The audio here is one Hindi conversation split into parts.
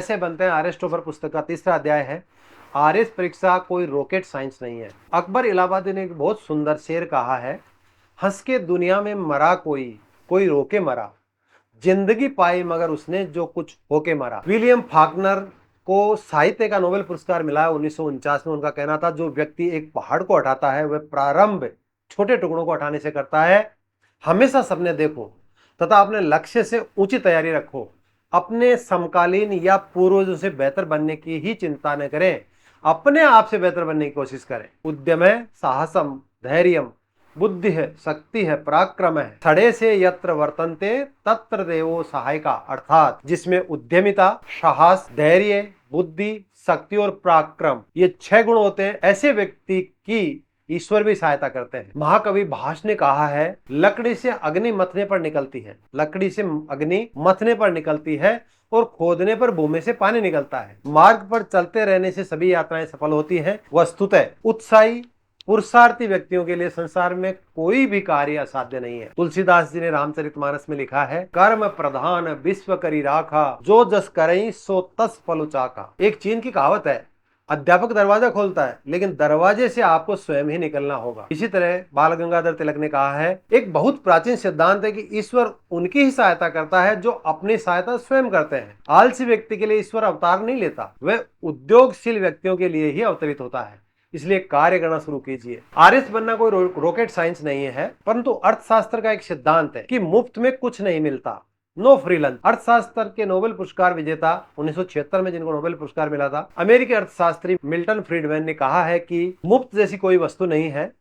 कैसे बनते हैं अरिस्टोफर पुस्तक का तीसरा अध्याय है। आरएस परीक्षा कोई रॉकेट साइंस नहीं है। अकबर इलाहाबादी ने एक बहुत सुंदर शेर कहा है, हंस के दुनिया में मरा कोई, कोई रोके मरा, जिंदगी पाई मगर उसने जो कुछ होके मरा। विलियम फाकनर को साहित्य का नोबेल पुरस्कार मिला है 1949 में। उनका कहना था, जो व्यक्ति एक पहाड़ को हटाता है वह प्रारंभ छोटे टुकड़ों को हटाने से करता है। हमेशा सपने देखो तथा अपने लक्ष्य से ऊंची तैयारी रखो। अपने समकालीन या पूर्वजों से बेहतर बनने की ही चिंता न करें, अपने आप से बेहतर बनने की कोशिश करें। उद्यम है, साहसम, धैर्यम, बुद्धि है, शक्ति है, पराक्रम है। थड़े से यत्र वर्तन्ते तत्र देवो सहायका, अर्थात जिसमें उद्यमिता, साहस, धैर्य, बुद्धि, शक्ति और पराक्रम ये 6 गुण होते हैं, ऐसे व्यक्ति की ईश्वर भी सहायता करते हैं। महाकवि भास ने कहा है, लकड़ी से अग्नि मथने पर निकलती है, लकड़ी से अग्नि मथने पर निकलती है और खोदने पर भूमि से पानी निकलता है। मार्ग पर चलते रहने से सभी यात्राएं सफल होती हैं। वस्तुतः उत्साही पुरुषार्थी व्यक्तियों के लिए संसार में कोई भी कार्य असाध्य नहीं है। तुलसीदास जी ने रामचरितमानस में लिखा है, कर्म प्रधान विश्व करी राखा, जो जस करई सो तस फल चाखा। एक चीन की कहावत है, अध्यापक दरवाजा खोलता है लेकिन दरवाजे से आपको स्वयं ही निकलना होगा। इसी तरह बाल गंगाधर तिलक ने कहा है, एक बहुत प्राचीन सिद्धांत है कि ईश्वर उनकी ही सहायता करता है जो अपनी सहायता स्वयं करते हैं। आलसी व्यक्ति के लिए ईश्वर अवतार नहीं लेता, वह उद्योगशील व्यक्तियों के लिए ही अवतरित होता है। इसलिए कार्य करना शुरू कीजिए। आरएस बनना कोई रॉकेट साइंस नहीं है, परंतु अर्थशास्त्र का एक सिद्धांत है कि मुफ्त में कुछ नहीं मिलता, नो फ्री लंच। अर्थशास्त्र के नोबेल पुरस्कार विजेता 1976 में जिनको नोबेल पुरस्कार मिला था, अमेरिकी अर्थशास्त्री मिल्टन फ्रीडमैन ने कहा है कि मुफ्त जैसी कोई वस्तु नहीं है।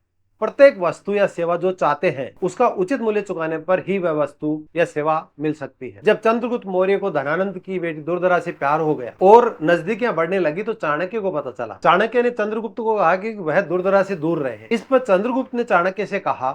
प्रत्येक वस्तु या सेवा जो चाहते हैं उसका उचित मूल्य चुकाने पर ही वह वस्तु या सेवा मिल सकती है। जब चंद्रगुप्त मौर्य को धनानंद की बेटी दुर्धरा से प्यार हो गया और नजदीकियां बढ़ने लगी तो चाणक्य को पता चला। चाणक्य ने चंद्रगुप्त को कहा कि वह दुर्धरा से दूर रहे। इस पर चंद्रगुप्त ने चाणक्य से कहा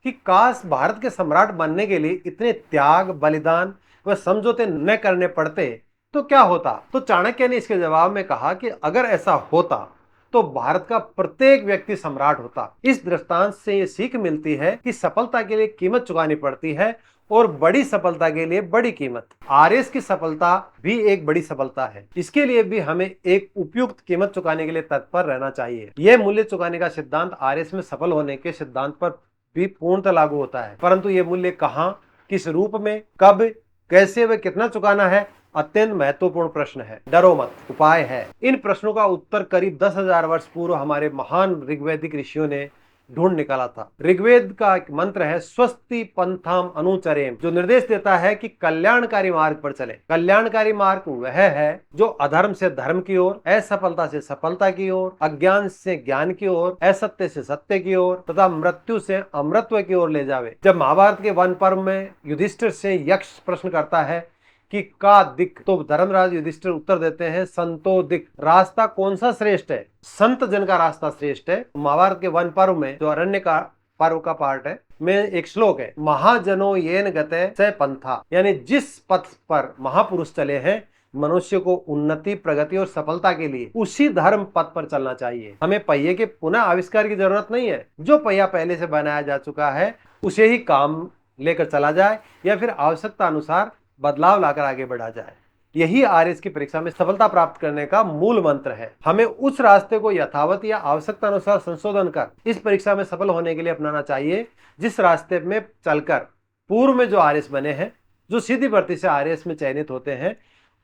कि काश भारत के सम्राट बनने के लिए इतने त्याग, बलिदान व समझौते न करने पड़ते तो क्या होता। तो चाणक्य ने इसके जवाब में कहा कि अगर ऐसा होता तो भारत का प्रत्येक व्यक्ति सम्राट होता। इस दृष्टांत से ये सीख मिलती है कि सफलता के लिए कीमत चुकानी पड़ती है और बड़ी सफलता के लिए बड़ी कीमत। आरएस की सफलता भी एक बड़ी सफलता है। इसके लिए भी हमें एक उपयुक्त कीमत चुकाने के लिए तत्पर रहना चाहिए। यह मूल्य चुकाने का सिद्धांत आरएस में सफल होने के सिद्धांत पर भी पूर्णतः लागू होता है, परंतु यह मूल्य कहां, किस रूप में, कब, कैसे व कितना चुकाना है, अत्यंत महत्वपूर्ण प्रश्न है। डरो मत, उपाय है। इन प्रश्नों का उत्तर करीब 10,000 वर्ष पूर्व हमारे महान ऋग्वैदिक ऋषियों ने ढूंढ निकाला था। ऋग्वेद का एक मंत्र है, स्वस्ति पंथाम अनुचरेम, जो निर्देश देता है कि कल्याणकारी मार्ग पर चले। कल्याणकारी मार्ग वह है जो अधर्म से धर्म की ओर, असफलता से सफलता की ओर, अज्ञान से ज्ञान की ओर, असत्य से सत्य की ओर तथा मृत्यु से अमृत्व की ओर ले जावे। जब महाभारत के वन पर्व में युधिष्ठिर से यक्ष प्रश्न करता है कि का दिक, तो धर्मराज युधिष्ठिर उत्तर देते हैं, संतो दिक, रास्ता कौन सा श्रेष्ठ है। संत जन का रास्ता श्रेष्ठ है। महाभारत के वन पर्व में जो अरण्य का पर्व का पार्ट है में एक श्लोक है, महाजनो येन गते स पंथा, यानी जिस पथ पर महापुरुष चले हैं मनुष्य को उन्नति, प्रगति और सफलता के लिए उसी धर्म पथ पर चलना चाहिए। हमें पहिए के पुनः आविष्कार की जरूरत नहीं है। जो पहिया पहले से बनाया जा चुका है उसे ही काम लेकर चला जाए या फिर आवश्यकता अनुसार बदलाव लाकर आगे बढ़ा जाए। यही आरएस की परीक्षा में सफलता प्राप्त करने का मूल मंत्र है। हमें उस रास्ते को यथावत या आवश्यकता अनुसार संशोधन कर इस परीक्षा में सफल होने के लिए अपनाना चाहिए, जिस रास्ते में चलकर पूर्व में जो आरएस बने हैं, जो सीधी भर्ती से आरएस में चयनित होते हैं,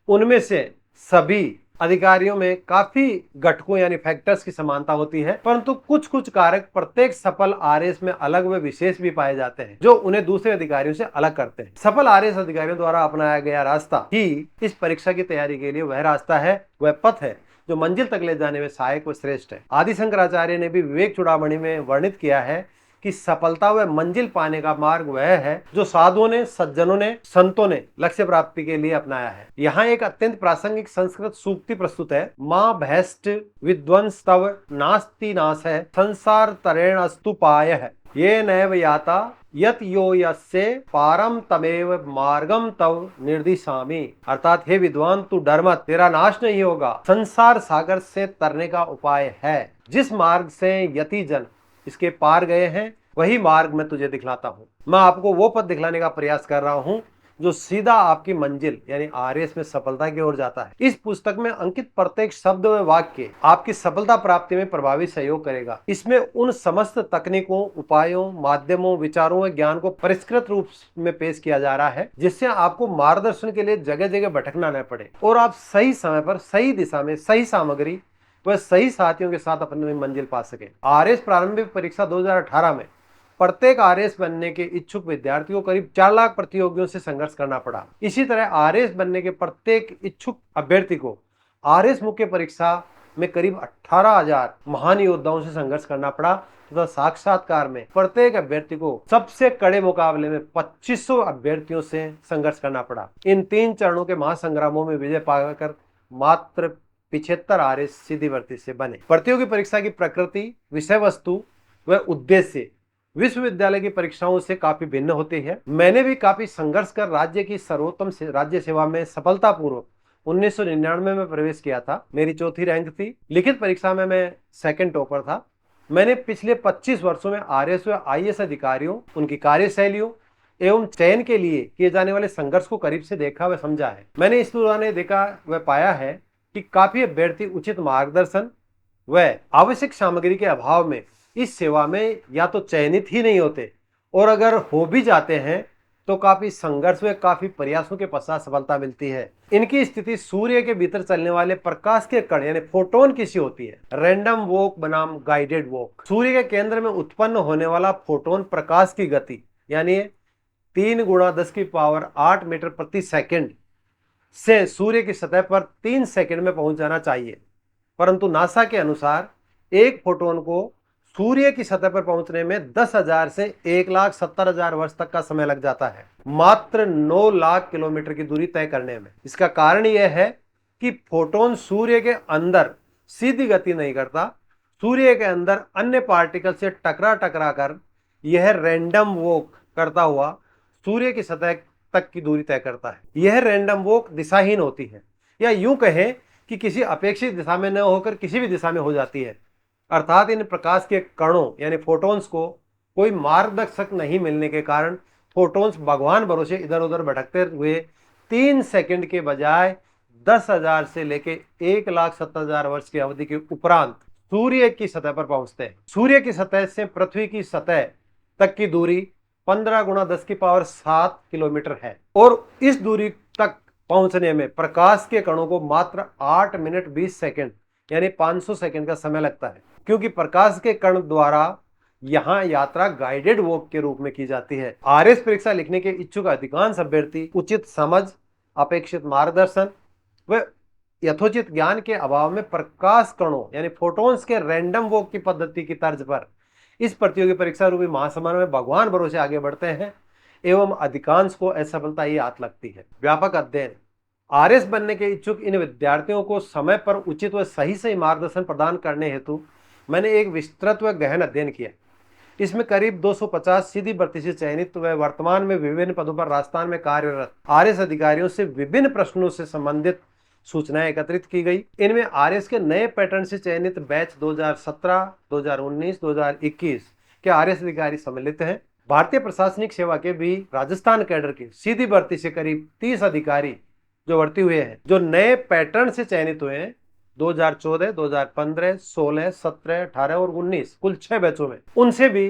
उनमें से सभी अधिकारियों में काफी घटकों यानी फैक्टर्स की समानता होती है, परंतु कुछ कुछ कारक प्रत्येक सफल आरएस में अलग व विशेष भी पाए जाते हैं जो उन्हें दूसरे अधिकारियों से अलग करते हैं। सफल आरएस अधिकारियों द्वारा अपनाया गया रास्ता ही इस परीक्षा की तैयारी के लिए वह रास्ता है, वह पथ है जो मंजिल तक ले जाने में सहायक व श्रेष्ठ है। आदि शंकराचार्य ने भी विवेक चूड़ामणि में वर्णित किया है कि सफलता व मंजिल पाने का मार्ग वह है जो साधुओं ने, सज्जनों ने, संतों ने लक्ष्य प्राप्ति के लिए अपनाया है। यहाँ एक अत्यंत प्रासंगिक संस्कृत सूक्ति प्रस्तुत है। माँ भैष्ट विध्वंस तव नास्ति नाश है, संसार तरेण अस्तु पाय है, ये नैव याता यत यो यस्य पारम तमेव मार्गम तव निर्दिशामि। अर्थात हे विद्वान, तू डर मत, तेरा नाश नहीं होगा, संसार सागर से तरने का उपाय है। जिस मार्ग से यति जन इसके पार गए हैं वही मार्ग मैं तुझे दिखलाता हूँ। मैं आपको वो पथ दिखलाने का प्रयास कर रहा हूँ जो सीधा आपकी मंजिल यानी आरएस में सफलता की ओर जाता है। इस पुस्तक में अंकित प्रत्येक शब्द व वाक्य आपकी सफलता प्राप्ति में प्रभावी सहयोग करेगा। इसमें उन समस्त तकनीकों, उपायों, माध्यमों, विचारों व ज्ञान को परिष्कृत रूप में पेश किया जा रहा है, जिससे आपको मार्गदर्शन के लिए जगह जगह भटकना न पड़े और आप सही समय पर सही दिशा में सही सामग्री वह सही साथियों के साथ अपनी मंजिल पा सके। आरएस प्रारंभिक परीक्षा 2018 में प्रत्येक आरएस बनने के इच्छुक विद्यार्थियों को करीब 4 लाख प्रतियोगियों से संघर्ष करना पड़ा। इसी तरह आरएस बनने के प्रत्येक इच्छुक अभ्यर्थी को आरएस मुख्य परीक्षा में करीब 18,000 महान योद्धाओं से संघर्ष करना पड़ा तथा साक्षात्कार में प्रत्येक अभ्यर्थी को सबसे कड़े मुकाबले में 2500 अभ्यर्थियों से संघर्ष करना पड़ा। इन 3 चरणों के महासंग्रामों में विजय पाकर मात्र 75 आरएस सीधी भर्ती से बने। प्रतियोगी परीक्षा की प्रकृति, विषय वस्तु व उद्देश्य विश्वविद्यालय की परीक्षाओं से काफी भिन्न होती है। मैंने भी काफी संघर्ष कर राज्य की सर्वोत्तम राज्य सेवा में सफलतापूर्वक 1999 में प्रवेश किया था। मेरी 4थी रैंक थी। लिखित परीक्षा में मैं सेकंड टॉपर था। मैंने पिछले 25 वर्षों में आरएस व आईएएस अधिकारियों, उनकी कार्यशैलियों एवं चयन के लिए किए जाने वाले संघर्ष को करीब से देखा व समझा है। मैंने इस दौरान देखा व पाया है कि काफी अभ्यर्थी उचित मार्गदर्शन व आवश्यक सामग्री के अभाव में इस सेवा में या तो चयनित ही नहीं होते और अगर हो भी जाते हैं तो काफी संघर्ष व काफी प्रयासों के पश्चात सफलता मिलती है। इनकी स्थिति सूर्य के भीतर चलने वाले प्रकाश के कण यानी फोटोन की सी होती है। रैंडम वॉक बनाम गाइडेड वॉक। सूर्य के केंद्र में उत्पन्न होने वाला फोटोन प्रकाश की गति यानी 3 × 10⁸ मीटर प्रति सेकंड से सूर्य की सतह पर 3 सेकंड में पहुंच जाना चाहिए, परंतु नासा के अनुसार एक फोटोन को सूर्य की सतह पर पहुंचने में 10,000 से 1,70,000 वर्ष तक का समय लग जाता है, मात्र 9 लाख किलोमीटर की दूरी तय करने में। इसका कारण यह है कि फोटोन सूर्य के अंदर सीधी गति नहीं करता, सूर्य के अंदर अन्य पार्टिकल से टकरा कर यह रैंडम वॉक करता हुआ सूर्य की सतह तक की दूरी तय करता है। यह रैंडम वॉक दिशाहीन होती है, या यूं कहें कि किसी अपेक्षित दिशा में न होकर किसी भी दिशा में हो जाती है। अर्थात इन प्रकाश के कणों यानी फोटोन्स को कोई मार्गदर्शक नहीं मिलने के कारण फोटोन्स भगवान भरोसे इधर उधर भटकते हुए 3 सेकंड के बजाय 10,000 से लेके 1,70,000 वर्ष की अवधि के उपरांत सूर्य की सतह पर पहुंचते हैं। सूर्य की सतह से पृथ्वी की सतह तक की दूरी 15 × 10⁷ किलोमीटर है और इस दूरी तक पहुंचने में प्रकाश के कणों को मात्र 8 मिनट 20 सेकंड यानी 500 सेकंड का समय लगता है, क्योंकि प्रकाश के कण द्वारा यहां यात्रा गाइडेड वॉक के रूप में की जाती है। आरएस परीक्षा लिखने के इच्छुक अधिकांश अभ्यर्थी उचित समझ, अपेक्षित मार्गदर्शन व यथोचित ज्ञान के अभाव में प्रकाश कणों यानी फोटोन्स के रैंडम वॉक की पद्धति की तर्ज पर इस प्रतियोगी परीक्षा रूपी महासमर में भगवान भरोसे आगे बढ़ते हैं एवं अधिकांश को असफलता ही हाथ लगती है। व्यापक अध्ययन। आरएस बनने के इच्छुक इन विद्यार्थियों को समय पर उचित व सही मार्गदर्शन प्रदान करने हेतु मैंने एक विस्तृत व गहन अध्ययन किया। इसमें करीब 250 सीधी भर्ती से चयनित व वर्तमान में विभिन्न पदों पर राजस्थान में कार्यरत आरएस अधिकारियों से विभिन्न प्रश्नों से संबंधित सूचनाएं एकत्रित की गई। इनमें आरएस के नए पैटर्न से चयनित बैच 2017, 2019, 2021 के आरएस अधिकारी सम्मिलित हैं। भारतीय प्रशासनिक सेवा के भी राजस्थान कैडर की सीधी भर्ती से करीब 30 अधिकारी जो भर्ती हुए हैं, जो नए पैटर्न से चयनित हुए हैं 2014, 2015, 16, 17, 18 और 19 कुल 6 बैचों में, उनसे भी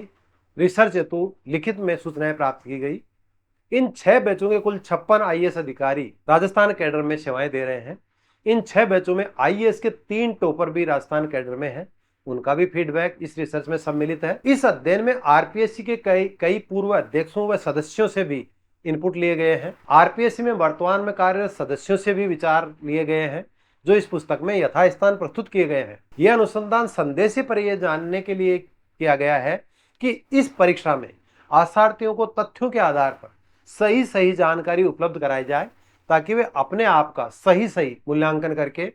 रिसर्च हेतु लिखित में सूचनाएं प्राप्त की गई। इन 6 बैचों के कुल 56 आईएएस अधिकारी राजस्थान कैडर में सेवाएं दे रहे हैं। इन 6 बैचों में आईएएस के 3 टॉपर भी राजस्थान कैडर में हैं। उनका भी फीडबैक इस रिसर्च में सम्मिलित है। इस अध्ययन में आरपीएससी के कई पूर्व अध्यक्षों व सदस्यों से भी इनपुट लिए गए हैं। आरपीएससी में वर्तमान में कार्यरत सदस्यों से भी विचार लिए गए हैं, जो इस पुस्तक में यथास्थान प्रस्तुत किए गए हैं। यह अनुसंधान संदेश पर यह जानने के लिए किया गया है कि इस परीक्षा में आशार्थियों को तथ्यों के आधार पर सही जानकारी उपलब्ध कराई जाए, ताकि वे अपने आप का सही मूल्यांकन करके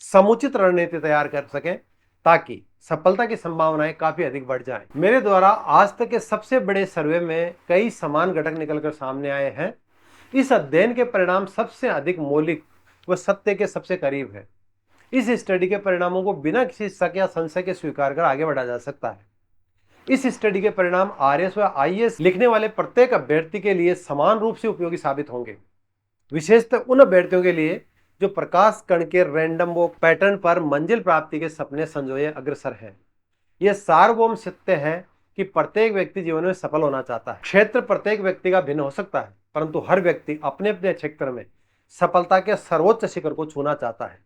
समुचित रणनीति तैयार कर सकें, ताकि सफलता की संभावनाएं काफी अधिक बढ़ जाएं। मेरे द्वारा आज तक के सबसे बड़े सर्वे में कई समान घटक निकलकर सामने आए हैं। इस अध्ययन के परिणाम सबसे अधिक मौलिक व सत्य के सबसे करीब है। इस स्टडी के परिणामों को बिना किसी शक या संशय के स्वीकार कर आगे बढ़ा जा सकता है। इस स्टडी के परिणाम आरएस व आईएएस लिखने वाले प्रत्येक अभ्यर्थी के लिए समान रूप से उपयोगी साबित होंगे, विशेषतः उन अभ्यर्थियों के लिए जो प्रकाश कण के रैंडम वॉक पैटर्न पर मंजिल प्राप्ति के सपने संजोए अग्रसर है। यह सार्वभौम सत्य है कि प्रत्येक व्यक्ति जीवन में सफल होना चाहता है। क्षेत्र प्रत्येक व्यक्ति का भिन्न हो सकता है, परंतु हर व्यक्ति अपने अपने क्षेत्र में सफलता के सर्वोच्च शिखर को छूना चाहता है।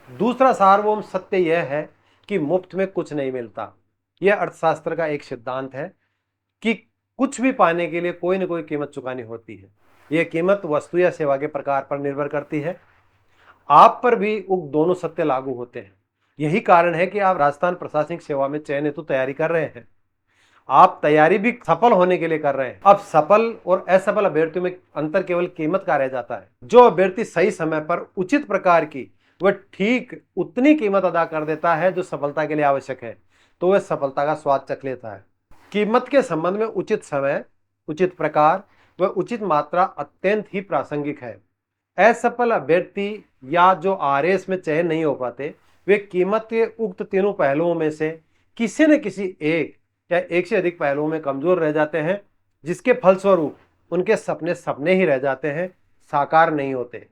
दूसरा सार्वभौम सत्य यह है कि मुफ्त में कुछ नहीं मिलता। यह अर्थशास्त्र का एक सिद्धांत है कि कुछ भी पाने के लिए कोई न कोई कीमत चुकानी होती है। यह कीमत वस्तु या सेवा के प्रकार पर निर्भर करती है। आप पर भी उक्त दोनों सत्य लागू होते हैं। यही कारण है कि आप राजस्थान प्रशासनिक सेवा में चयन हेतु तैयारी कर रहे हैं। आप तैयारी भी सफल होने के लिए कर रहे हैं। अब सफल और असफल अभ्यर्थियों में अंतर केवल कीमत का रह जाता है। जो अभ्यर्थी सही समय पर उचित प्रकार की वह ठीक उतनी कीमत अदा कर देता है जो सफलता के लिए आवश्यक है, तो वह सफलता का स्वाद चख लेता है। कीमत के संबंध में उचित समय, उचित प्रकार व उचित मात्रा अत्यंत ही प्रासंगिक है। असफल अभ्यर्थी या जो आरएस में चयन नहीं हो पाते, वे कीमत के उक्त तीनों पहलुओं में से किसी न किसी एक या एक से अधिक पहलुओं में कमजोर रह जाते हैं, जिसके फलस्वरूप उनके सपने सपने ही रह जाते हैं, साकार नहीं होते।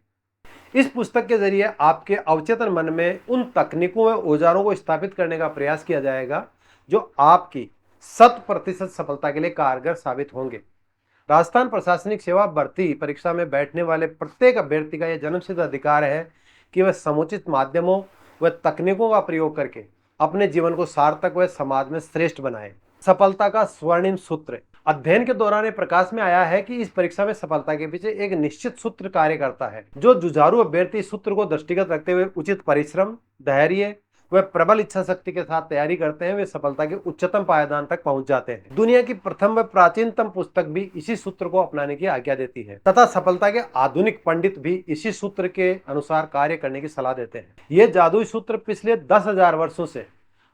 इस पुस्तक के जरिए आपके अवचेतन मन में उन तकनीकों व औजारों को स्थापित करने का प्रयास किया जाएगा जो आपकी 100% सफलता के लिए कारगर साबित होंगे। राजस्थान प्रशासनिक सेवा भर्ती परीक्षा में बैठने वाले प्रत्येक अभ्यर्थी का यह जन्मसिद्ध अधिकार है कि वह समुचित माध्यमों व तकनीकों का प्रयोग करके अपने जीवन को सार्थक व समाज में श्रेष्ठ बनाए। सफलता का स्वर्णिम सूत्र अध्ययन के दौरान प्रकाश में आया है कि इस परीक्षा में सफलता के पीछे एक निश्चित सूत्र कार्य करता है। जो जुझारू अभ्यर्थी इस सूत्र को दृष्टिगत रखते हुए उचित परिश्रम, धैर्य व प्रबल इच्छा शक्ति के साथ तैयारी करते हैं, वे सफलता के उच्चतम पायदान तक पहुंच जाते हैं। दुनिया की प्रथम व प्राचीनतम पुस्तक भी इसी सूत्र को अपनाने की आज्ञा देती है तथा सफलता के आधुनिक पंडित भी इसी सूत्र के अनुसार कार्य करने की सलाह देते हैं। यह जादुई सूत्र पिछले 10,000 वर्षों से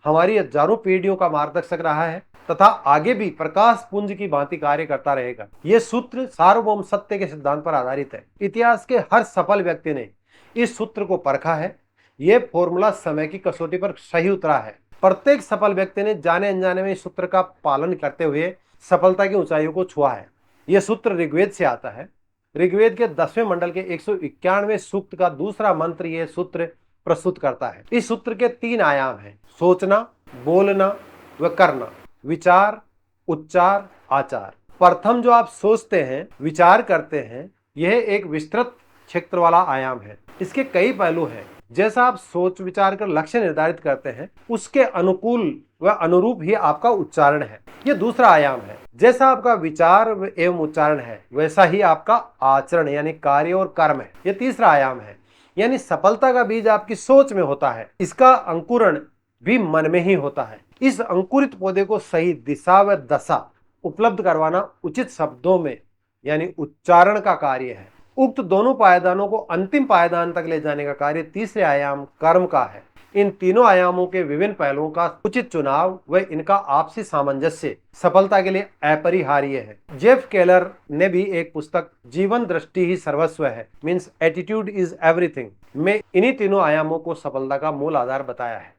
हमारी हजारों पीढ़ियों का मार्गदर्शक रहा है तथा आगे भी प्रकाश पुंज की भांति कार्य करता रहेगा। यह सूत्र सार्वभौम सत्य के सिद्धांत पर आधारित है। इतिहास के हर सफल व्यक्ति ने इस सूत्र को परखा है। यह फॉर्मूला समय की कसौटी पर सही उतरा है। प्रत्येक सफल व्यक्ति ने जाने अनजाने में इस सूत्र का पालन करते हुए सफलता की ऊंचाइयों को छुआ है। यह सूत्र ऋग्वेद से आता है। ऋग्वेद के 10वें मंडल के 191वें सूक्त का दूसरा मंत्र यह सूत्र प्रस्तुत करता है। इस सूत्र के 3 आयाम हैं: सोचना, बोलना व करना, विचार, उच्चार, आचार। प्रथम जो आप सोचते हैं, विचार करते हैं, यह एक विस्तृत क्षेत्र वाला आयाम है। इसके कई पहलू हैं। जैसा आप सोच विचार कर लक्ष्य निर्धारित करते हैं, उसके अनुकूल व अनुरूप ही आपका उच्चारण है। यह दूसरा आयाम है। जैसा आपका विचार एवं उच्चारण है, वैसा ही आपका आचरण यानी कार्य और कर्म है। यह तीसरा आयाम है। यानी सफलता का बीज आपकी सोच में होता है, इसका अंकुरण भी मन में ही होता है। इस अंकुरित पौधे को सही दिशा व दशा उपलब्ध करवाना उचित शब्दों में यानी उच्चारण का कार्य है। उक्त दोनों पायदानों को अंतिम पायदान तक ले जाने का कार्य तीसरे आयाम कर्म का है। इन तीनों आयामों के विभिन्न पहलुओं का उचित चुनाव व इनका आपसी सामंजस्य सफलता के लिए अपरिहार्य है। जेफ केलर ने भी एक पुस्तक जीवन दृष्टि ही सर्वस्व है मीन्स एटीट्यूड इज एवरीथिंग में इन्हीं तीनों आयामों को सफलता का मूल आधार बताया है।